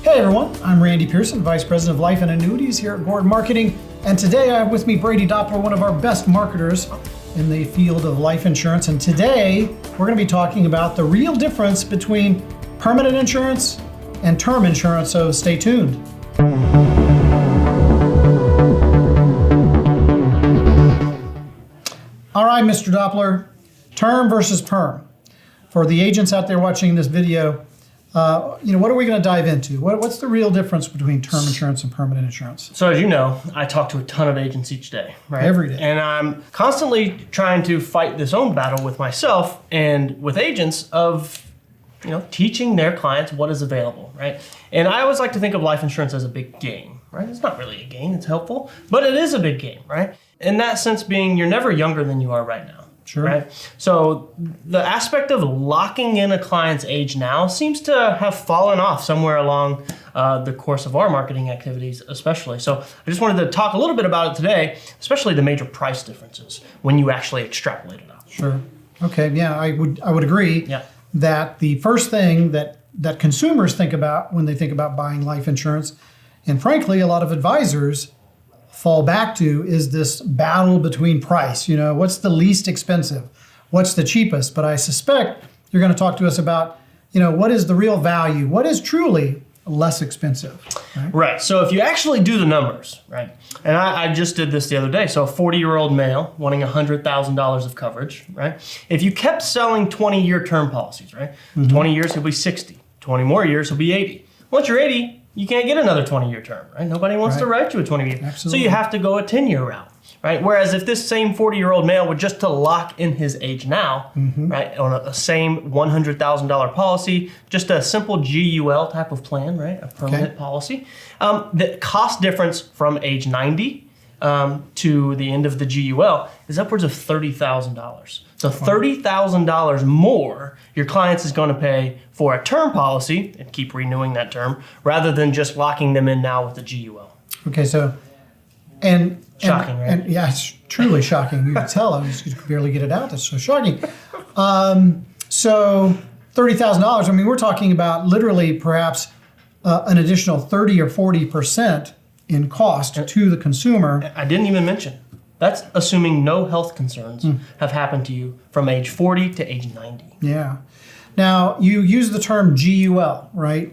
Hey everyone, I'm Randy Pierson, Vice President of Life and Annuities here at Gordon Marketing, and today I have with me Brady Doppler, one of our best marketers in the field of life insurance, and today we're going to be talking about the real difference between permanent insurance and term insurance, so stay tuned. All right, Mr. Doppler, term versus perm. For the agents out there watching this video, what are we going to dive into? What's the real difference between term insurance and permanent insurance? So as you know, I talk to a ton of agents each day, right? Every day. And I'm constantly trying to fight this own battle with myself and with agents of, teaching their clients what is available, right? And I always like to think of life insurance as a big game, right? It's not really a game, it's helpful, but it is a big game, right? In that sense being, you're never younger than you are right now. Sure. Right? So the aspect of locking in a client's age now seems to have fallen off somewhere along the course of our marketing activities, especially. So I just wanted to talk a little bit about it today, especially the major price differences when you actually extrapolate it out. Sure. Okay. Yeah, I would agree that the first thing that consumers think about when they think about buying life insurance, and frankly, a lot of advisors fall back to, is this battle between price. What's the least expensive? What's the cheapest? But I suspect you're going to talk to us about, what is the real value? What is truly less expensive? Right. So if you actually do the numbers, right, and I just did this the other day. So a 40-year-old male wanting $100,000 of coverage, right? If you kept selling 20-year term policies, right, 20 years he'll be 60, 20 more years he'll be 80. Once you're 80, you can't get another 20-year term, right? Nobody wants to write you a 20-year. Absolutely. So you have to go a 10-year route, right? Whereas if this same 40-year-old male were just to lock in his age now, right, on a same $100,000 policy, just a simple GUL type of plan, right, a permanent policy, the cost difference from age 90 to the end of the GUL is upwards of $30,000. So $30,000 more your clients is going to pay for a term policy and keep renewing that term rather than just locking them in now with the GUL. Okay, so, and shocking, right? And yeah, it's truly shocking. You can tell, I just could barely get it out. That's so shocking. So $30,000, I mean, we're talking about literally perhaps an additional 30 or 40% in cost to the consumer. I didn't even mention. That's assuming no health concerns have happened to you from age 40 to age 90. Yeah. Now, you use the term GUL, right?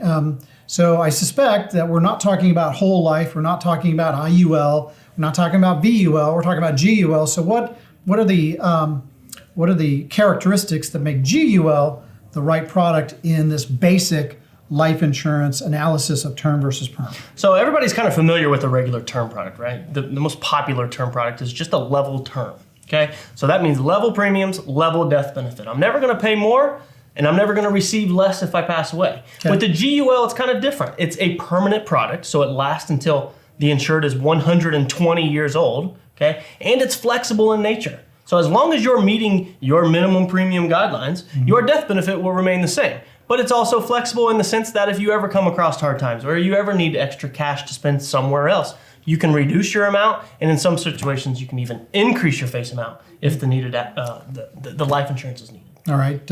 So I suspect that we're not talking about whole life. We're not talking about IUL. We're not talking about VUL. We're talking about GUL. So what are the characteristics that make GUL the right product in this basic life insurance analysis of term versus perm? So everybody's kind of familiar with a regular term product, right? The most popular term product is just a level term, okay? So that means level premiums, level death benefit. I'm never gonna pay more and I'm never gonna receive less if I pass away. Okay. With the GUL, it's kind of different. It's a permanent product, so it lasts until the insured is 120 years old, okay? And it's flexible in nature. So as long as you're meeting your minimum premium guidelines, your death benefit will remain the same. But it's also flexible in the sense that if you ever come across hard times or you ever need extra cash to spend somewhere else, you can reduce your amount, and in some situations you can even increase your face amount if the needed the life insurance is needed. All right,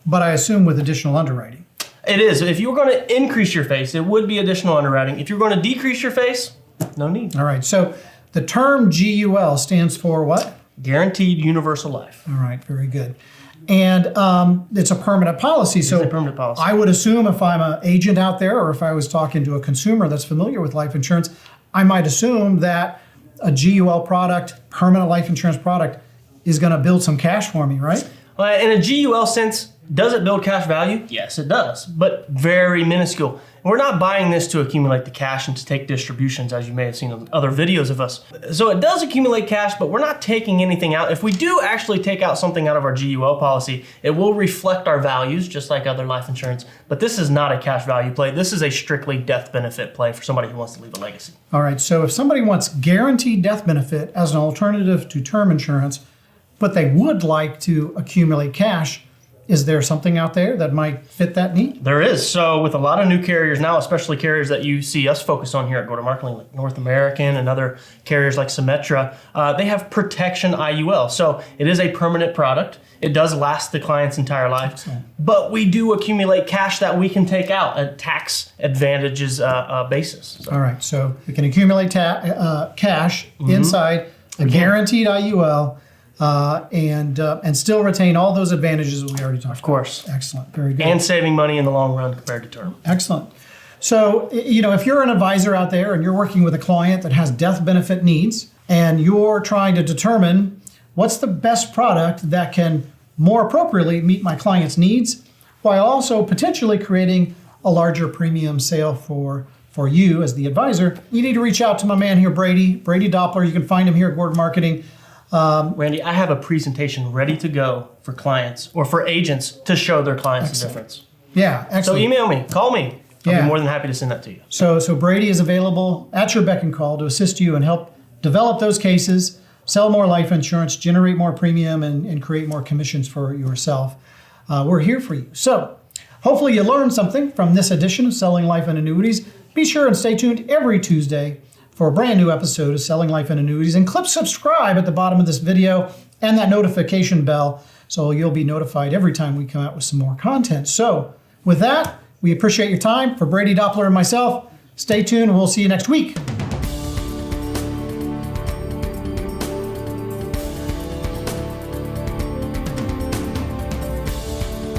but I assume with additional underwriting. It is. If you were going to increase your face, it would be additional underwriting. If you're going to decrease your face, no need. All right, so the term GUL stands for what? Guaranteed Universal Life. All right, very good. And it's a permanent policy. So It's a permanent policy. I would assume if I'm an agent out there or if I was talking to a consumer that's familiar with life insurance, I might assume that a GUL product, permanent life insurance product, is going to build some cash for me, right? Well, in a GUL sense, does it build cash value? Yes, it does, but very minuscule. We're not buying this to accumulate the cash and to take distributions, as you may have seen in other videos of us. So it does accumulate cash, but we're not taking anything out. If we do actually take out something out of our GUL policy, it will reflect our values, just like other life insurance. But this is not a cash value play. This is a strictly death benefit play for somebody who wants to leave a legacy. All right, so if somebody wants guaranteed death benefit as an alternative to term insurance, but they would like to accumulate cash, Is there something out there that might fit that need? There is. So with a lot of new carriers now, especially carriers that you see us focus on here at Go to Marketing, like North American and other carriers like Symetra, they have protection IUL. So it is a permanent product. It does last the client's entire life. Excellent. But we do accumulate cash that we can take out at tax advantages basis. So. All right. So we can accumulate cash inside a guaranteed IUL. And still retain all those advantages that we already talked about. Of course. Excellent. Very good. And saving money in the long run compared to term. Excellent. So, if you're an advisor out there and you're working with a client that has death benefit needs and you're trying to determine what's the best product that can more appropriately meet my client's needs while also potentially creating a larger premium sale for you as the advisor, you need to reach out to my man here, Brady Doppler. You can find him here at Gordon Marketing. Randy, I have a presentation ready to go for clients or for agents to show their clients the difference. Yeah, excellent. So email me, call me. I'll be more than happy to send that to you. So Brady is available at your beck and call to assist you and help develop those cases, sell more life insurance, generate more premium, and create more commissions for yourself. We're here for you. So hopefully you learned something from this edition of Selling Life and Annuities. Be sure and stay tuned every Tuesday for a brand new episode of Selling Life and Annuities. And click subscribe at the bottom of this video and that notification bell so you'll be notified every time we come out with some more content. So with that, we appreciate your time. For Brady Doppler and myself, stay tuned and we'll see you next week.